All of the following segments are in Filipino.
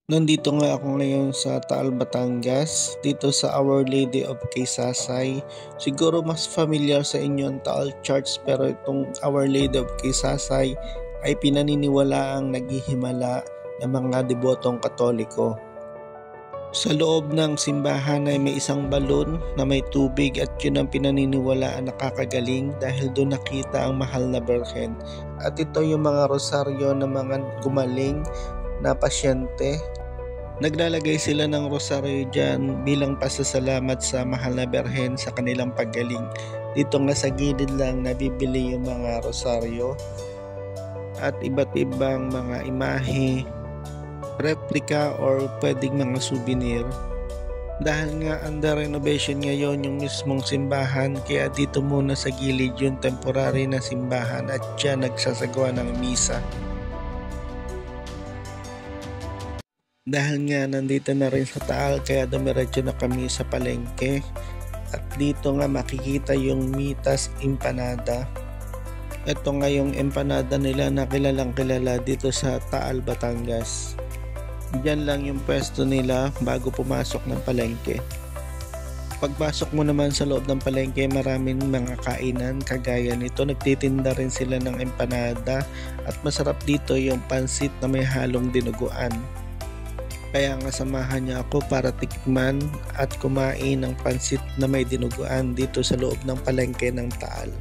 Nandito nga ako ngayon sa Taal, Batangas, dito sa Our Lady of Quezasay. Siguro mas familiar sa inyo ang Taal Church, pero itong Our Lady of Quezasay ay pinaniniwalaang naghihimala ng mga debotong Katoliko. Sa loob ng simbahan ay may isang balon na may tubig at yun ang pinaniniwalaan nakakagaling dahil doon nakita ang mahal na Birhen. At ito yung mga rosaryo ng mga gumaling na pasyente. Naglalagay sila ng rosaryo dyan bilang pasasalamat sa mahal na Birhen sa kanilang paggaling. Dito nga sa gilid lang nabibili yung mga rosaryo at iba't ibang mga imahe, replika or pwedeng mga souvenir. Dahil nga under renovation ngayon yung mismong simbahan, kaya dito muna sa gilid yung temporary na simbahan at dyan nagsasagawa ng misa. Dahil nga nandito na rin sa Taal, kaya dumiretso na kami sa palengke. At dito nga makikita yung Mitas Empanada. Ito nga yung empanada nila na kilalang kilala dito sa Taal, Batangas. Diyan lang yung pwesto nila bago pumasok ng palengke. Pagpasok mo naman sa loob ng palengke, maraming mga kainan kagaya nito. Nagtitinda rin sila ng empanada at masarap dito yung pansit na may halong dinuguan. Kaya nga samahan niya ako para tikman at kumain ng pansit na may dinuguan dito sa loob ng palengke ng Taal.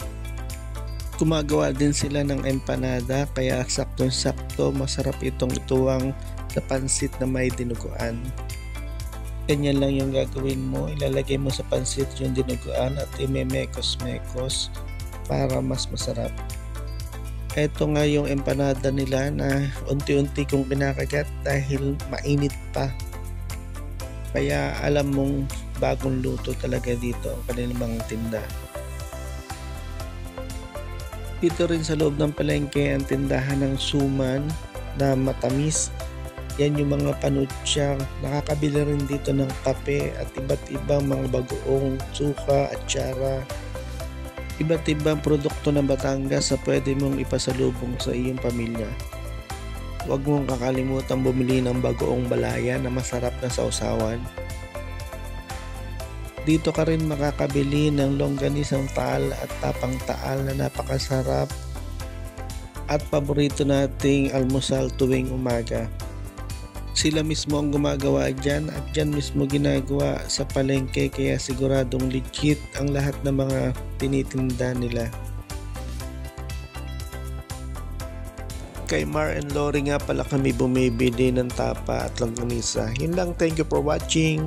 Gumagawa din sila ng empanada kaya saktong-sakto masarap itong ituwang na pansit na may dinuguan. Ganyan lang yung gagawin mo, ilalagay mo sa pansit yung dinuguan at imemekos-mekos para mas masarap. Ito nga yung empanada nila na unti-unti kong kinakagat dahil mainit pa. Kaya alam mong bagong luto talaga dito ang kanilang mga tinda. Dito rin sa loob ng palengke ang tindahan ng suman na matamis. Yan yung mga panutsang. Nakakabili rin dito ng kape at iba't ibang mga bagoong suka at tsara. Iba't ibang produkto ng Batangas na pwede mong ipasalubong sa iyong pamilya. Huwag mong kakalimutan bumili ng bagoong balaya na masarap na sausawan. Dito ka rin makakabili ng longganisang Taal at tapang Taal na napakasarap at paborito nating almusal tuwing umaga. Sila mismo ang gumagawa dyan at dyan mismo ginagawa sa palengke kaya siguradong legit ang lahat ng mga tinitinda nila. Kay Mar and Lori nga pala kami bumibili ng tapa at langganisa. Yun lang, thank you for watching.